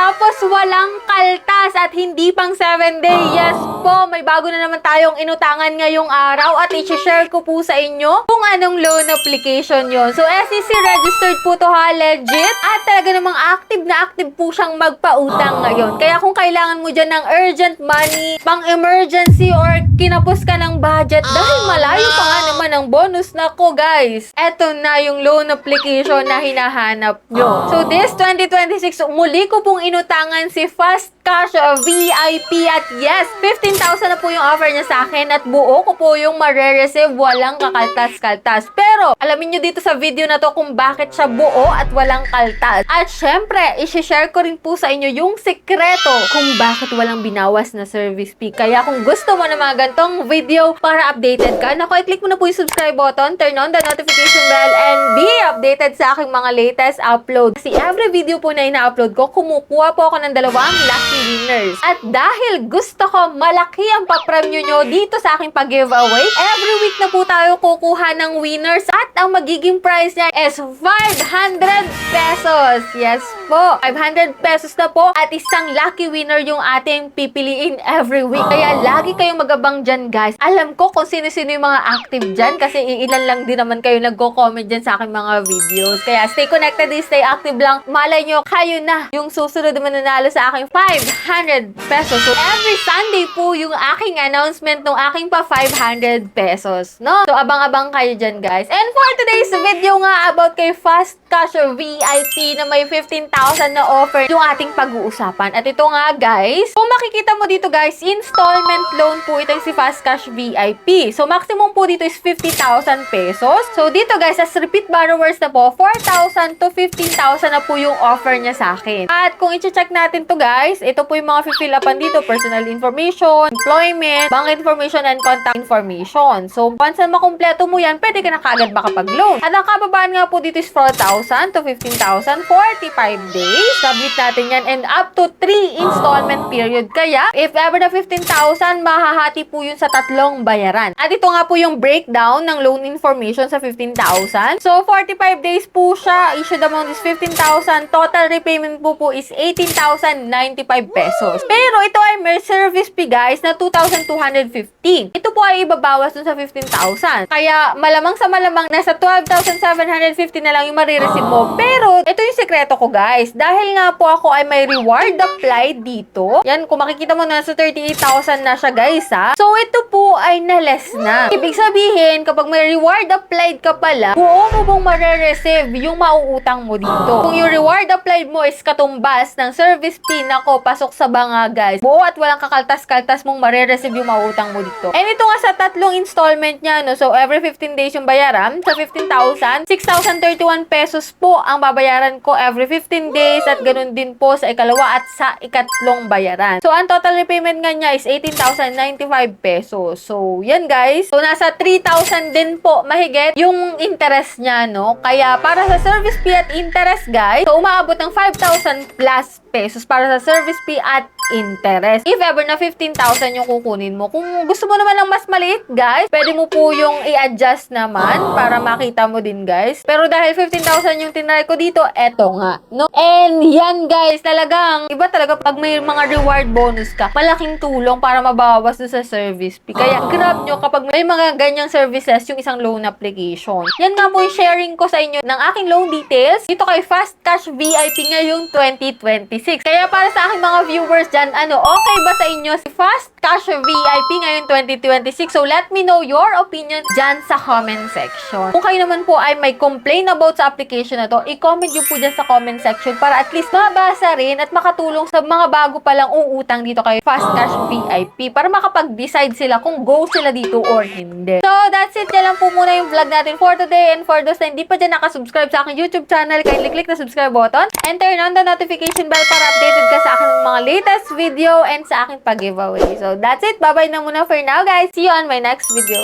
Tapos walang kaltas at hindi pang 7 day. Yes po, may bago na naman tayong inutangan ngayong araw at i-share ko po sa inyo kung anong loan application yon. So SEC registered po to ha, legit. At talaga namang active po siyang magpautang ngayon. Kaya kung kailangan mo dyan ng urgent money, pang emergency or kinapos ka ng budget dahil malayo pa nga naman ang bonus, nako guys, eto na yung loan application na hinahanap nyo. So this 2026, muli ko pong inutangan si Fast Cash VIP at yes, 15,000 na po yung offer niya sa akin at buo ko po yung mare-receive, walang kakaltas-kaltas. Pero alamin nyo dito sa video na to kung bakit siya buo at walang kaltas. At syempre, i-share ko rin po sa inyo yung sekreto kung bakit walang binawas na service fee. Kaya kung gusto mo na mga gantong video para updated ka, naku, i-click mo na po yung subscribe button, turn on the notification bell, and be updated sa aking mga latest upload. Kasi every video po na ina-upload ko, kumukuha po ako ng dalawang lucky winners. At dahil gusto ko malaki ang papremyo nyo dito sa aking pag-giveaway, every week na po tayo kukuha ng winners at ang magiging prize niya is 500 pesos. Yes po, 500 pesos na po at isang lucky winner yung ating pipiliin every week. Kaya lagi kayong mag-abang dyan guys. Alam ko kung sino-sino yung mga active dyan kasi ilan lang din naman kayo nagko-comment dyan sa aking mga videos. Kaya stay connected, stay active lang. Malay nyo, kayo na yung susunod na mananalo sa aking 500 pesos. So every Sunday po yung aking announcement ng aking pa 500 pesos. No? So abang-abang kayo dyan guys. And for today's video nga about kay Fast Cash VIP na may 15,000 na offer yung ating pag-uusapan. At ito nga guys, kung makikita mo dito guys, installment loan po itong si Fast Cash VIP. So maximum po dito is 50,000 pesos. So dito guys, as repeat borrowers na po, 4,000 to 15,000 na po yung offer niya sa akin. At kung i-check natin to guys, ito po yung mga fill upan dito, personal information, employment, bank information, and contact information. So once na makumpleto mo yan, pwede ka na kaagad makapag-loan. At ang kababaan nga po dito is 4,000 to 15,000, 45 days. Submit natin yan and up to 3 installment period. Kaya, if ever na 15,000, mahahati po yun sa 3 bayaran. At ito nga po yung breakdown ng loan information sa 15,000. So, 45 days po siya. Issued amount is 15,000. Total repayment po is 18,095 pesos. Pero ito ay may service fee guys na 2,215. Ito po ay ibabawas dun sa 15,000. Kaya, malamang sa malamang, nasa 12,750 na lang yung marireceive mo. Pero, ito yung sekreto ko guys. Dahil nga po ako ay may reward applied dito. Yan, kung makikita mo nasa 38,000 na siya guys ha. So, ito po ay na-less na. Ibig sabihin, kapag may reward applied ka pala, buo mo bang marireceive yung mauutang mo dito. Kung yung reward applied mo is katumbas ng service fee, nako, pasok sa banga guys. Buo at walang kakaltas-kaltas mong marireceive yung mauutang mo dito. And ito nga sa 3 installment niya, no? So, every 15 days yung bayaran. Sa 15,000, 6,031 pesos po ang babayaran ko every 15 days at ganun din po sa ikalawa at sa ikatlong bayaran. So, ang total repayment nga niya is 18,095 pesos. So, yan guys. So, nasa 3,000 din po mahigit yung interest niya, no? Kaya, para sa service fee at interest guys, so, umaabot ng 5,000 plus pesos para sa service fee at interest. If ever na 15,000 yung kukunin mo. Kung gusto mo naman ng mas maliit, guys, pwede mo po yung i-adjust naman para makita mo din, guys. Pero dahil 15,000 yung tinry ko dito, eto nga, no? And yan, guys, talagang, iba talaga pag may mga reward bonus ka, malaking tulong para mabawas doon sa service fee. Kaya, grab nyo kapag may mga ganyang services yung isang loan application. Yan nga po yung sharing ko sa inyo ng aking loan details dito kay Fast Cash VIP ngayong 2026. Kaya para sa aking mga viewers dyan, okay ba sa inyo si Fast Cash VIP ngayon 2026? So, let me know your opinion dyan sa comment section. Kung kayo naman po ay may complain about sa application na to, i-comment nyo po dyan sa comment section para at least mabasa rin at makatulong sa mga bago palang uutang dito kay Fast Cash VIP para makapag-decide sila kung go sila dito or hindi. So, that's it. Yan lang po muna yung vlog natin for today. And for those na hindi pa dyan nakasubscribe sa aking YouTube channel, kindly click the subscribe button and turn on the notification bell para updated ka sa aking mga latest video and sa aking pag-giveaway. So, that's it. Bye-bye na muna for now, guys. See you on my next video.